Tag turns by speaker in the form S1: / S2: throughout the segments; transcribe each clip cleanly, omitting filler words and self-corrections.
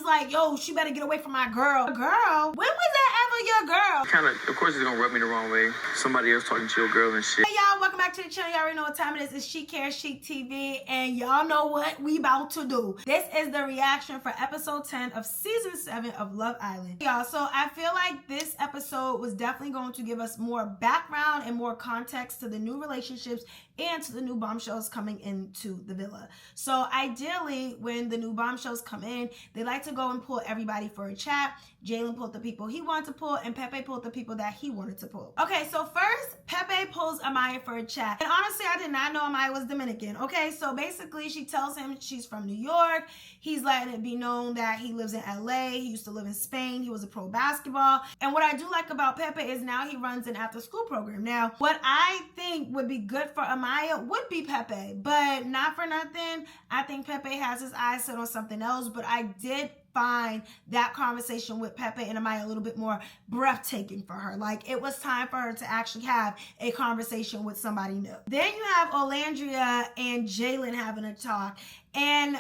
S1: like, yo, she better get away from my girl. Girl? When was that ever your girl?
S2: Kind of course it's gonna rub me the wrong way. Somebody else talking to your girl and shit.
S1: Hey y'all, welcome back to the channel. Y'all already know what time it is. It's She Cares Chic TV, and y'all know what we about to do. This is the reaction for episode 10 of season 7 of Love Island. Y'all, so I feel like this episode was definitely going to give us more background and more context to the new relationships and to the new bombshells coming into the villa. So ideally, when the new bombshells come in, they like to go and pull everybody for a chat. Jalen pulled the people he wanted to pull, and Pepe pulled the people that he wanted to pull. Okay, so first, Pepe pulls Amaya for a chat. And honestly, I did not know Amaya was Dominican. Okay, so basically, she tells him she's from New York. He's letting it be known that he lives in LA. He used to live in Spain. He was a pro basketball. And what I do like about Pepe is now he runs an after-school program. Now, what I think would be good for Amaya would be Pepe, but not for nothing. I think Pepe has his eyes set on something else, but I did find that conversation with Pepe and Amaya a little bit more breathtaking for her. Like, it was time for her to actually have a conversation with somebody new. Then you have Olandria and Jalen having a talk, and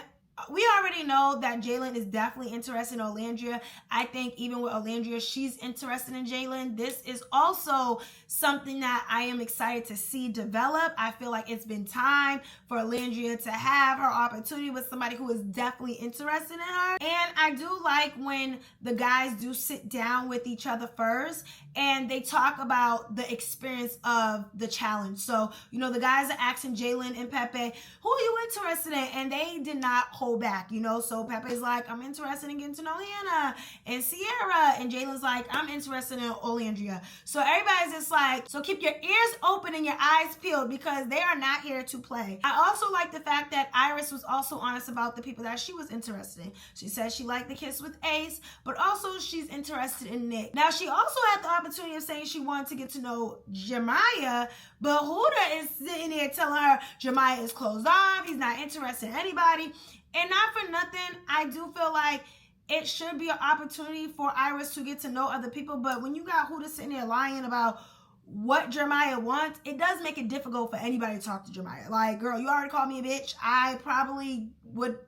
S1: we already know that Jalen is definitely interested in Olandria. I think even with Olandria, she's interested in Jalen. This is also something that I am excited to see develop. I feel like it's been time for Olandria to have her opportunity with somebody who is definitely interested in her. And I do like when the guys do sit down with each other first and they talk about the experience of the challenge. So, you know, the guys are asking Jalen and Pepe, who are you interested in? And they did not hold back, you know. So Pepe's like, I'm interested in getting to know Hannah and Sierra, and Jalen's like, I'm interested in Olandria. So everybody's just like, so keep your ears open and your eyes peeled, because they are not here to play. I also like the fact that Iris was also honest about the people that she was interested in. She said she liked the kiss with Ace, but also she's interested in Nick. Now, she also had the opportunity of saying she wanted to get to know Jemiah, but Huda is sitting there telling her Jemiah is closed off, he's not interested in anybody. And not for nothing, I do feel like it should be an opportunity for Iris to get to know other people. But when you got Huda sitting there lying about what Jemiah wants, it does make it difficult for anybody to talk to Jemiah. Like, girl, you already called me a bitch. I probably would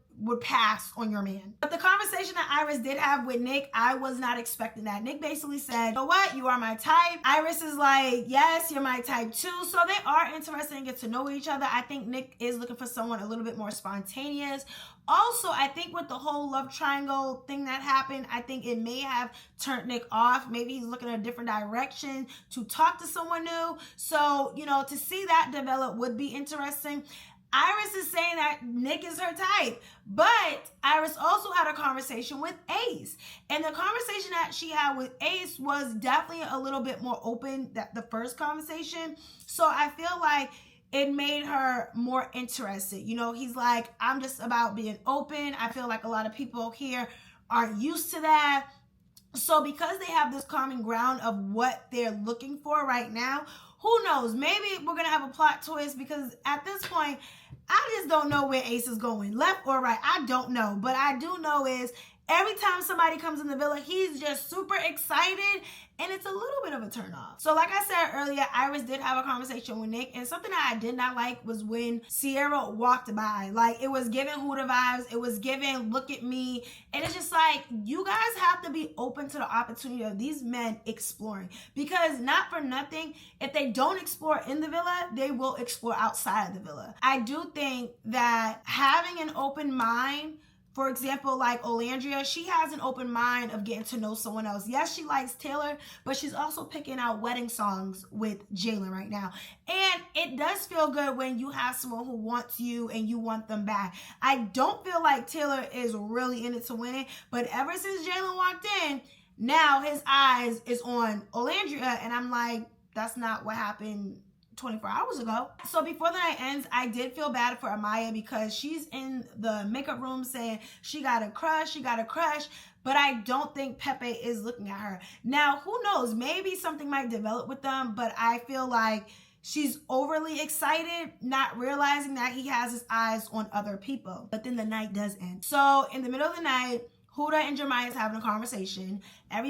S1: pass on your man. But the conversation that Iris did have with Nick, I was not expecting that. Nick basically said, you know what, you are my type. Iris is like, yes, you're my type too. So they are interested and get to know each other. I think Nick is looking for someone a little bit more spontaneous. Also, I think with the whole love triangle thing that happened, I think it may have turned Nick off. Maybe he's looking at a different direction to talk to someone new. So, you know, to see that develop would be interesting. Iris is saying that Nick is her type, but Iris also had a conversation with Ace. And the conversation that she had with Ace was definitely a little bit more open than the first conversation. So I feel like it made her more interested. You know, he's like, I'm just about being open. I feel like a lot of people here aren't used to that. So because they have this common ground of what they're looking for right now, who knows? Maybe we're going to have a plot twist, because at this point, I just don't know where Ace is going, left or right. I don't know. But I do know is every time somebody comes in the villa, he's just super excited, and it's a little bit of a turn off. So like I said earlier, Iris did have a conversation with Nick, and something that I did not like was when Sierra walked by. Like, it was giving Huda vibes. It was giving, look at me. And it's just like, you guys have to be open to the opportunity of these men exploring. Because not for nothing, if they don't explore in the villa, they will explore outside of the villa. I do think that having an open mind, for example, like Olandria, she has an open mind of getting to know someone else. Yes, she likes Taylor, but she's also picking out wedding songs with Jalen right now. And it does feel good when you have someone who wants you and you want them back. I don't feel like Taylor is really in it to win it, but ever since Jalen walked in, now his eyes is on Olandria, and I'm like, that's not what happened 24 hours ago. So before the night ends, I did feel bad for Amaya, because she's in the makeup room saying she got a crush, but I don't think Pepe is looking at her. Now, who knows? Maybe something might develop with them, but I feel like she's overly excited, not realizing that he has his eyes on other people. But then the night does end. So in the middle of the night, Huda and Jemiah is having a conversation.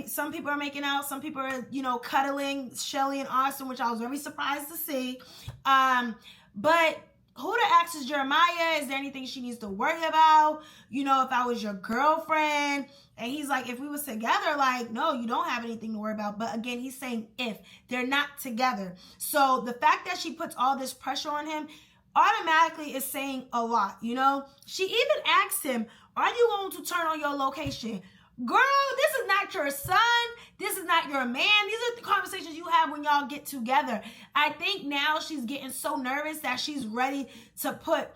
S1: Some people are making out, some people are, you know, cuddling, Shelly and Austin, which I was very surprised to see. But Huda asks Jeremiah, is there anything she needs to worry about? You know, if I was your girlfriend. And he's like, if we was together, like, no, you don't have anything to worry about. But again, he's saying if. They're not together. So the fact that she puts all this pressure on him automatically is saying a lot, you know? She even asked him, are you going to turn on your location? Girl, this is not your son. This is not your man. These are the conversations you have when y'all get together. I think now she's getting so nervous that she's ready to put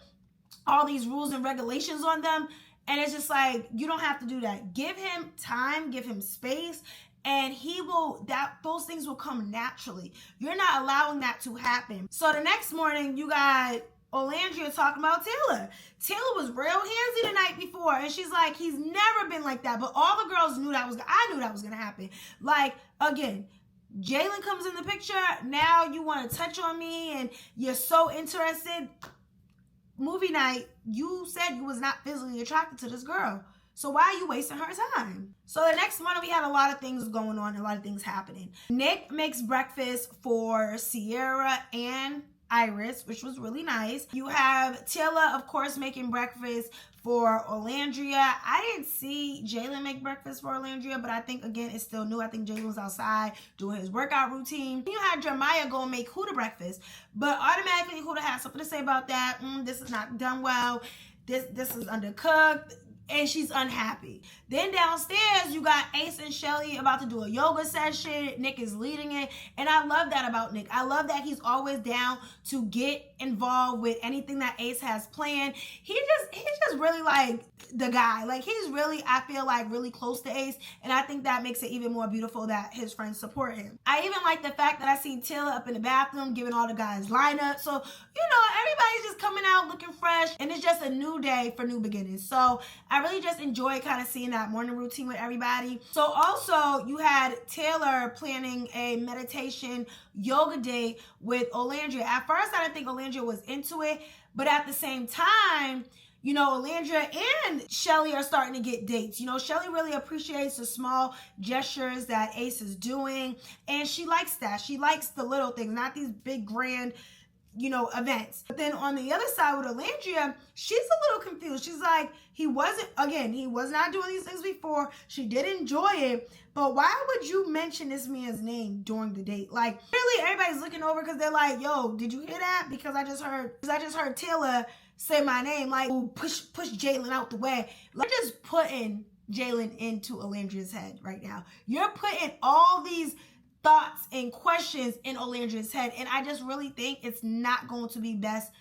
S1: all these rules and regulations on them. And it's just like, you don't have to do that. Give him time, give him space, and those things will come naturally. You're not allowing that to happen. So the next morning, you got Olandria talking about Taylor. Taylor was real handsy the night before, and she's like, he's never been like that. But all the girls knew I knew that was gonna happen. Like, again, Jalen comes in the picture. Now you want to touch on me, and you're so interested. Movie night, you said you was not physically attracted to this girl. So why are you wasting her time? So the next morning, we had a lot of things going on, a lot of things happening. Nick makes breakfast for Sierra and Iris, which was really nice. You have Taylor, of course, making breakfast for Olandria. I didn't see Jalen make breakfast for Olandria, but I think, again, it's still new. I think Jalen was outside doing his workout routine. You had Jeremiah go and make Huda breakfast, but automatically Huda has something to say about that. This is not done well. This is undercooked. And she's unhappy. Then downstairs, you got Ace and Shelly about to do a yoga session. Nick is leading it. And I love that about Nick. I love that he's always down to get involved with anything that Ace has planned. He's just really like the guy. Like, he's really, I feel like, really close to Ace. And I think that makes it even more beautiful that his friends support him. I even like the fact that I seen Taylor up in the bathroom giving all the guys lineup. So, you know, everybody's just coming out looking fresh. And it's just a new day for new beginnings. So I really just enjoyed kind of seeing that morning routine with everybody. So also, you had Taylor planning a meditation yoga day with Olandria. At first, I didn't think Olandria was into it, but at the same time, you know, Olandria and Shelly are starting to get dates. You know, Shelly really appreciates the small gestures that Ace is doing, and she likes that. She likes the little things, not these big grand, you know, events. But then on the other side with Olandria, she's a little confused. She's like, he was not doing these things before. She did enjoy it, but why would you mention this man's name during the date? Like, really, everybody's looking over because they're like, yo, did you hear that? Because I just heard Taylor say my name. Like, push Jalen out the way. Like, just putting Jalen into Olandria's head right now. You're putting all these thoughts and questions in Olandria's head, and I just really think it's not going to be best,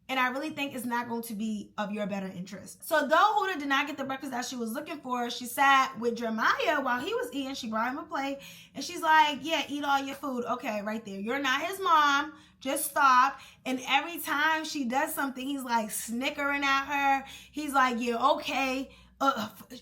S1: and I really think it's not going to be of your better interest. So though Huda did not get the breakfast that she was looking for, she sat with Jeremiah while he was eating. She brought him a plate, and she's like, yeah, eat all your food. Okay, right there. You're not his mom. Just stop. And every time she does something, he's like snickering at her. He's like, yeah, okay.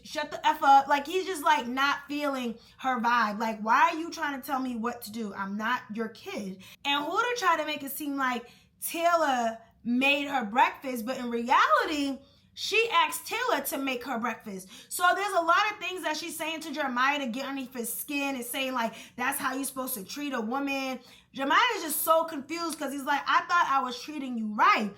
S1: Shut the F up. Like, he's just like not feeling her vibe. Like, why are you trying to tell me what to do? I'm not your kid. And Huda tried to make it seem like Taylor made her breakfast, but in reality, she asked Taylor to make her breakfast. So there's a lot of things that she's saying to Jeremiah to get underneath his skin and saying like, that's how you're supposed to treat a woman. Jeremiah is just so confused because he's like, I thought I was treating you right.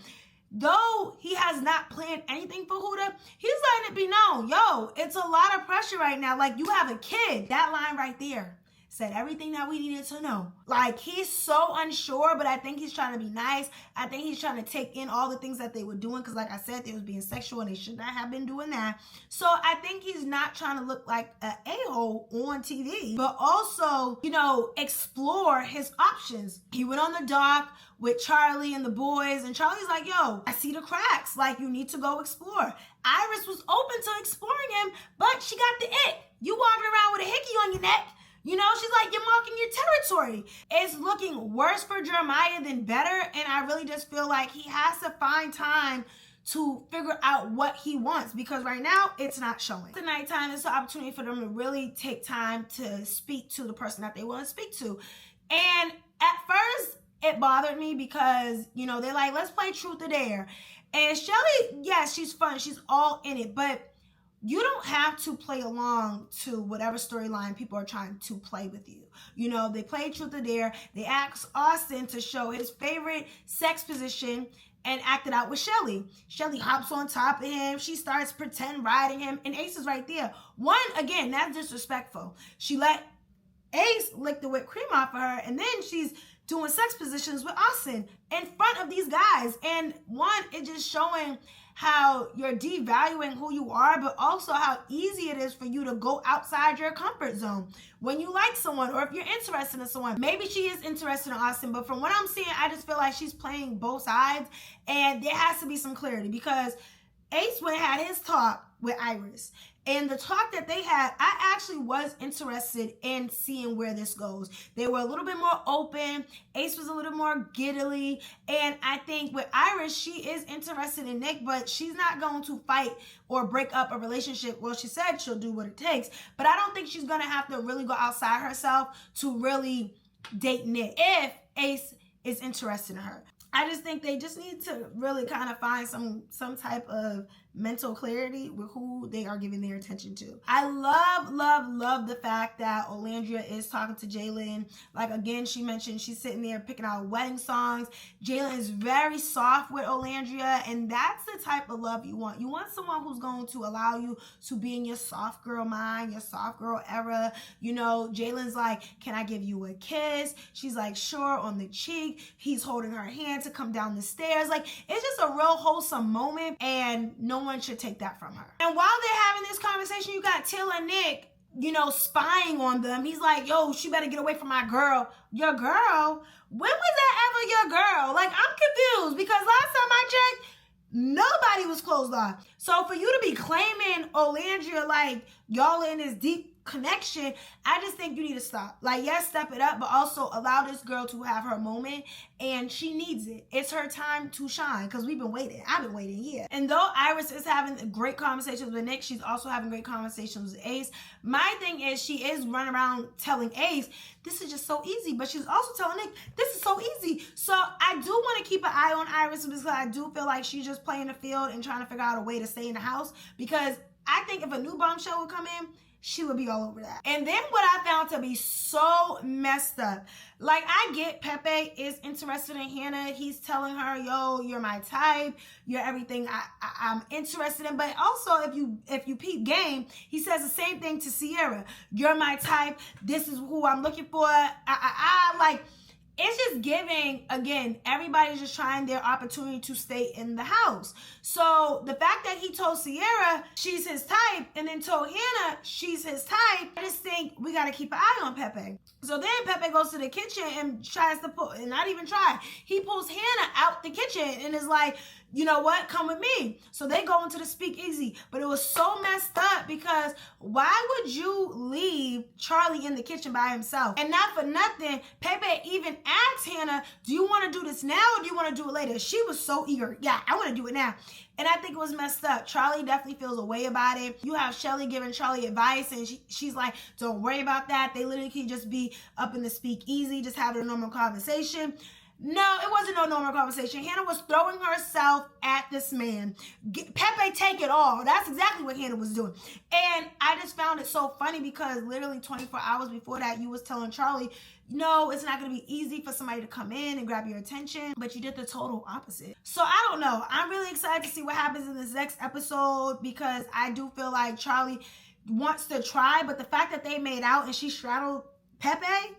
S1: Though he has not planned anything for Huda, he's letting it be known, yo, it's a lot of pressure right now. Like, you have a kid. That line right there said everything that we needed to know. Like, he's so unsure, but I think he's trying to be nice. I think he's trying to take in all the things that they were doing, because like I said, they was being sexual and they should not have been doing that. So I think he's not trying to look like an a-hole on TV, but also, you know, explore his options. He went on the dock with Charlie and the boys, and Charlie's like, yo, I see the cracks. Like, you need to go explore. Iris was open to exploring him, but she got the ick. You walking around with a hickey on your neck. You know, she's like, you're marking your territory. It's looking worse for Jeremiah than better, and I really just feel like he has to find time to figure out what he wants, because right now it's not showing. The nighttime is an opportunity for them to really take time to speak to the person that they want to speak to. And at first, it bothered me because, you know, they're like, let's play truth or dare. And Shelly, yes, she's fun. She's all in it, but you don't have to play along to whatever storyline people are trying to play with you. You know, they played truth or dare. They asked Austin to show his favorite sex position, and acted out with Shelly. Shelly hops on top of him. She starts pretend riding him, and Ace is right there. One, again, that's disrespectful. She let Ace lick the whipped cream off of her, and then she's doing sex positions with Austin in front of these guys. And one, it's just showing how you're devaluing who you are, but also how easy it is for you to go outside your comfort zone when you like someone or if you're interested in someone. Maybe she is interested in Austin, but from what I'm seeing, I just feel like she's playing both sides, and there has to be some clarity because Ace went and had his talk with Iris. And the talk that they had, I actually was interested in seeing where this goes. They were a little bit more open. Ace was a little more giddily. And I think with Iris, she is interested in Nick, but she's not going to fight or break up a relationship. Well, she said she'll do what it takes. But I don't think she's going to have to really go outside herself to really date Nick if Ace is interested in her. I just think they just need to really kind of find some type of mental clarity with who they are giving their attention to. I love the fact that Olandria is talking to Jalen. Like, again, she mentioned she's sitting there picking out wedding songs. Jalen is very soft with Olandria, and that's the type of love you want. You want someone who's going to allow you to be in your soft girl mind, your soft girl era. You know, Jalen's like, can I give you a kiss? She's like, sure, on the cheek. He's holding her hand to come down the stairs. Like, it's just a real wholesome moment, and no one should take that from her. And while they're having this conversation, you got Taylor and Nick, you know, spying on them. He's like, yo, she better get away from my girl. Your girl? When was that ever your girl? Like, I'm confused because last time I checked, nobody was closed off. So for you to be claiming Olandria like y'all in this deep connection, I just think you need to stop. Like, yes, step it up, but also allow this girl to have her moment, and she needs it. It's her time to shine because we've been waiting. I've been waiting here. And though Iris is having great conversations with Nick, she's also having great conversations with Ace. My thing is she is running around telling Ace, this is just so easy, but she's also telling Nick, this is so easy. So I do want to keep an eye on Iris because I do feel like she's just playing the field and trying to figure out a way to stay in the house, because I think if a new Bombshell would come in, she would be all over that. And then what I found to be so messed up, like, I get Pepe is interested in Hannah. He's telling her, yo, you're my type. You're everything I'm interested in. But also, if you peep game, he says the same thing to Sierra. You're my type. This is who I'm looking for. Like, it's just giving, again, everybody's just trying their opportunity to stay in the house. So the fact that he told Sierra she's his type and then told Hannah she's his type, I just think we got to keep an eye on Pepe. So then Pepe goes to the kitchen and tries to pull, and not even try, he pulls Hannah out the kitchen and is like, you know what, come with me. So they go into the speakeasy. But it was so messed up because why would you leave Charlie in the kitchen by himself? And not for nothing, Pepe even asked Hannah, do you want to do this now or do you want to do it later? She was so eager. Yeah, I want to do it now. And I think it was messed up. Charlie definitely feels a way about it. You have Shelly giving Charlie advice, and she's like, don't worry about that. They literally can just be up in the speakeasy, just having a normal conversation. No, it wasn't no normal conversation. Hannah was throwing herself at this man. Pepe, take it all. That's exactly what Hannah was doing. And I just found it so funny because literally 24 hours before that, you was telling Charlie, no, it's not going to be easy for somebody to come in and grab your attention, but you did the total opposite. So I don't know. I'm really excited to see what happens in this next episode because I do feel like Charlie wants to try, but the fact that they made out and she straddled Pepe,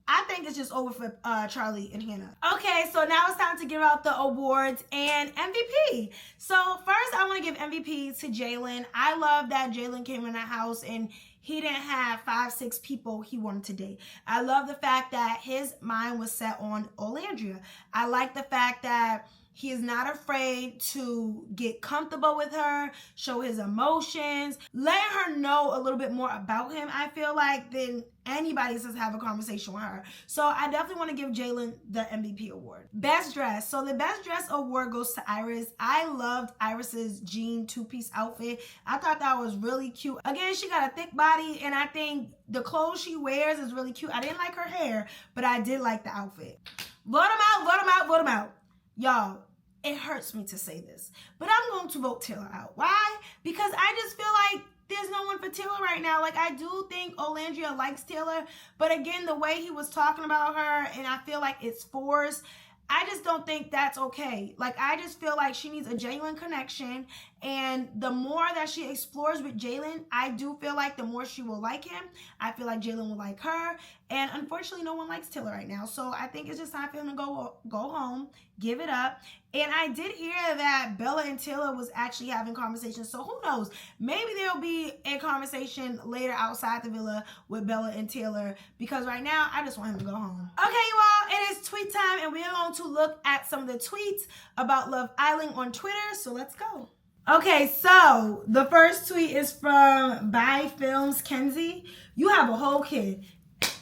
S1: I think it's just over for Charlie and Hannah. Okay, so now it's time to give out the awards and MVP. So first, I want to give MVP to Jalen. I love that Jalen came in the house and he didn't have 5-6 people he wanted to date. I love the fact that his mind was set on Olandria. I like the fact that he is not afraid to get comfortable with her, show his emotions, let her know a little bit more about him, I feel like, than anybody says have a conversation with her. So I definitely want to give Jalen the MVP award. Best dress. So the best dress award goes to Iris. I loved Iris's jean two-piece outfit. I thought that was really cute. Again, she got a thick body, and I think the clothes she wears is really cute. I didn't like her hair, but I did like the outfit. Vote them out, vote them out, vote them out. Y'all, it hurts me to say this, but I'm going to vote Taylor out. Why? Because I just feel like there's no one for Taylor right now. Like, I do think Olandria likes Taylor, but again, the way he was talking about her, and I feel like it's forced, I just don't think that's okay. Like, I just feel like she needs a genuine connection. And the more that she explores with Jalen, I do feel like the more she will like him. I feel like Jalen will like her. And unfortunately, no one likes Taylor right now. So I think it's just time for him to go home, give it up. And I did hear that Bella and Taylor was actually having conversations. So who knows? Maybe there'll be a conversation later outside the villa with Bella and Taylor. Because right now, I just want him to go home. Okay, you all, it is tweet time. And we are going to look at some of the tweets about Love Island on Twitter. So let's go. Okay, so the first tweet is from By Films Kenzie. You have a whole kid.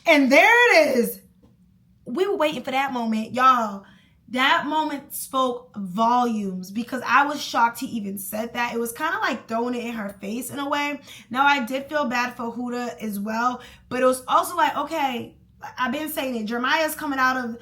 S1: And there it is. We were waiting for that moment. Y'all, that moment spoke volumes because I was shocked he even said that. It was kind of like throwing it in her face in a way. Now, I did feel bad for Huda as well, but it was also like, okay, I've been saying it. Jeremiah's coming out of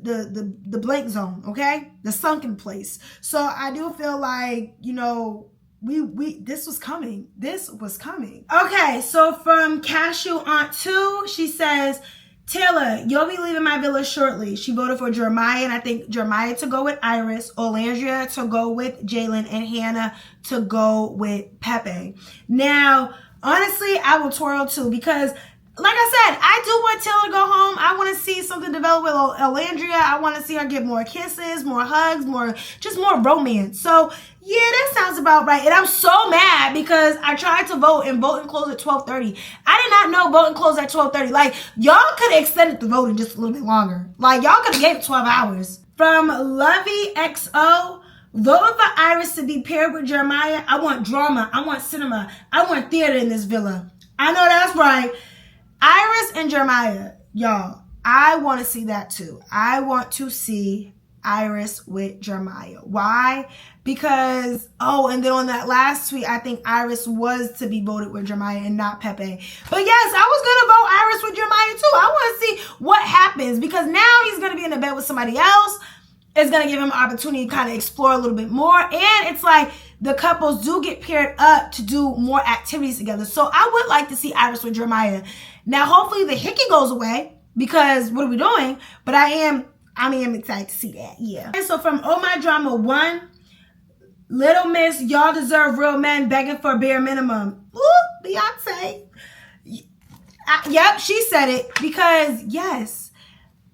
S1: the blank zone, okay? The sunken place. So I do feel like, you know, this was coming. This was coming. Okay, so from Cashew Aunt 2, she says, Taylor, you'll be leaving my villa shortly. She voted for Jeremiah, and I think Jeremiah to go with Iris, Olandria to go with Jalen, and Hannah to go with Pepe. Now, honestly, I will twirl too because, like I said, I do want Taylor to go home. I want to see something develop with Olandria. I want to see her get more kisses, more hugs, more romance. So, yeah, that sounds about right. And I'm so mad because I tried to vote and voting closed at 12:30. I did not know voting closed at 12:30. Like, y'all could have extended the voting just a little bit longer. Like, y'all could have gave it 12 hours. From Lovey XO, voting for Iris to be paired with Jeremiah. I want drama. I want cinema. I want theater in this villa. I know that's right. Iris and Jeremiah, y'all, I want to see that too. I want to see Iris with Jeremiah. Why? Because, and then on that last tweet, I think Iris was to be voted with Jeremiah and not Pepe. But yes, I was going to vote Iris with Jeremiah too. I want to see what happens because now he's going to be in the bed with somebody else. It's going to give him an opportunity to kind of explore a little bit more. And it's like the couples do get paired up to do more activities together. So I would like to see Iris with Jeremiah. Now, hopefully the hickey goes away because what are we doing? But I am excited to see that, yeah. And so from Oh My Drama 1, Little Miss, y'all deserve real men begging for bare minimum. Ooh, Beyonce. Yep, she said it because, yes,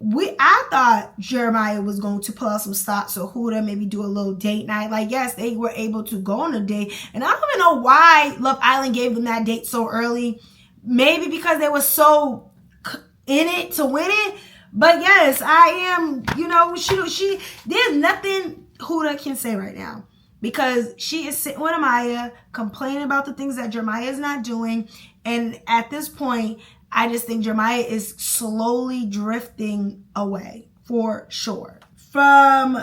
S1: I thought Jeremiah was going to pull out some stops so Huda maybe do a little date night. Like, yes, they were able to go on a date. And I don't even know why Love Island gave them that date so early. Maybe because they were so in it to win it. But yes, I am, you know, she there's nothing Huda can say right now. Because she is sitting with Amaya, complaining about the things that Jeremiah is not doing. And at this point, I just think Jeremiah is slowly drifting away, for sure. From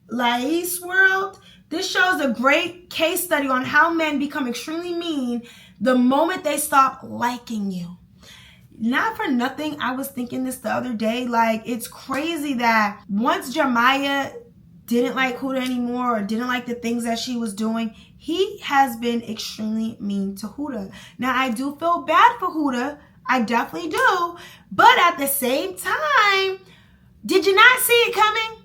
S1: Lais World, this shows a great case study on how men become extremely mean the moment they stop liking you. Not for nothing, I was thinking this the other day. Like, it's crazy that once Jeremiah didn't like Huda anymore or didn't like the things that she was doing, he has been extremely mean to Huda. Now, I do feel bad for Huda. I definitely do. But at the same time, did you not see it coming?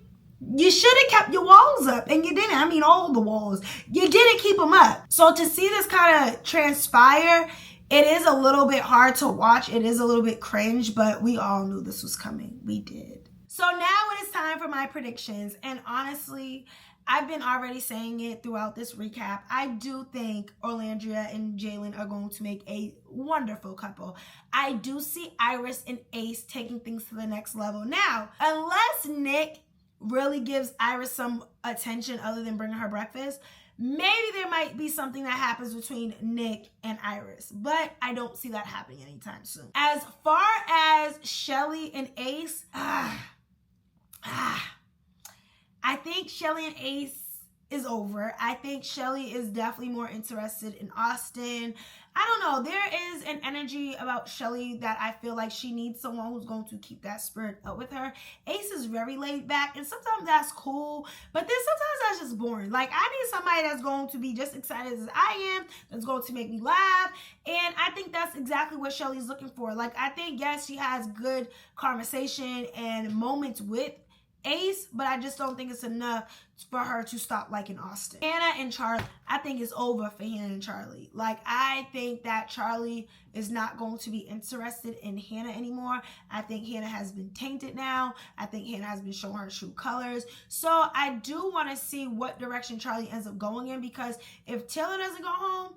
S1: You should have kept your walls up, and you didn't. I mean, all the walls. You didn't keep them up. So to see this kind of transpire, it is a little bit hard to watch. It is a little bit cringe, but we all knew this was coming. We did. So now it is time for my predictions. And honestly, I've been already saying it throughout this recap. I do think Olandria and Jalen are going to make a wonderful couple. I do see Iris and Ace taking things to the next level. Now, unless Nick really gives Iris some attention other than bringing her breakfast, maybe there might be something that happens between Nick and Iris, but I don't see that happening anytime soon. As far as Shelly and Ace, I think Shelly and Ace is over. I think Shelly is definitely more interested in Austin. I don't know. There is an energy about Shelly that I feel like she needs someone who's going to keep that spirit up with her. Ace is very laid back, and sometimes that's cool, but then sometimes that's just boring. Like, I need somebody that's going to be just excited as I am, that's going to make me laugh, and I think that's exactly what Shelly's looking for. Like, I think, yes, she has good conversation and moments with ace, but I just don't think it's enough for her to stop liking Austin. Hannah and Charlie, I think it's over for Hannah and Charlie. Like, I think that Charlie is not going to be interested in Hannah anymore. I think Hannah has been tainted now. I think Hannah has been showing her true colors. So I do want to see what direction Charlie ends up going in, because if Taylor doesn't go home,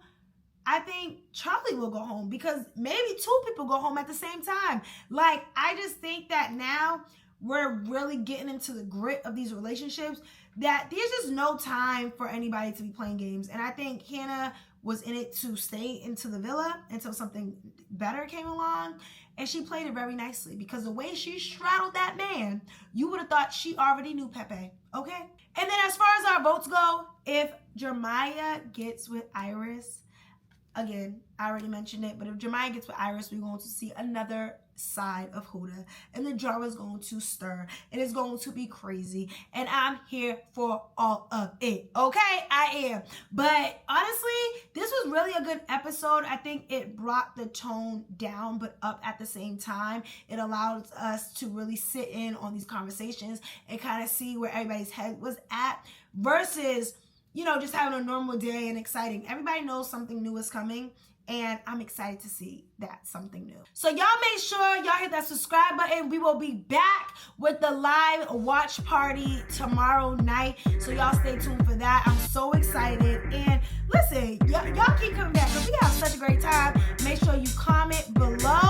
S1: I think Charlie will go home, because maybe two people go home at the same time. Like, I just think that now we're really getting into the grit of these relationships, that there's just no time for anybody to be playing games. And I think Hannah was in it to stay into the villa until something better came along. And she played it very nicely, because the way she straddled that man, you would have thought she already knew Pepe, okay? And then as far as our votes go, if Jeremiah gets with Iris, again, I already mentioned it, but if Jeremiah gets with Iris, we're going to see another side of Huda, and the drama is going to stir, and it's going to be crazy, and I'm here for all of it, okay? I am. But honestly, this was really a good episode. I think it brought the tone down but up at the same time. It allowed us to really sit in on these conversations and kind of see where everybody's head was at, versus, you know, just having a normal day and exciting. Everybody knows something new is coming, and I'm excited to see that something new. So y'all make sure y'all hit that subscribe button. We will be back with the live watch party tomorrow night. So y'all stay tuned for that. I'm so excited. And listen, y'all keep coming back, because we have such a great time. Make sure you comment below.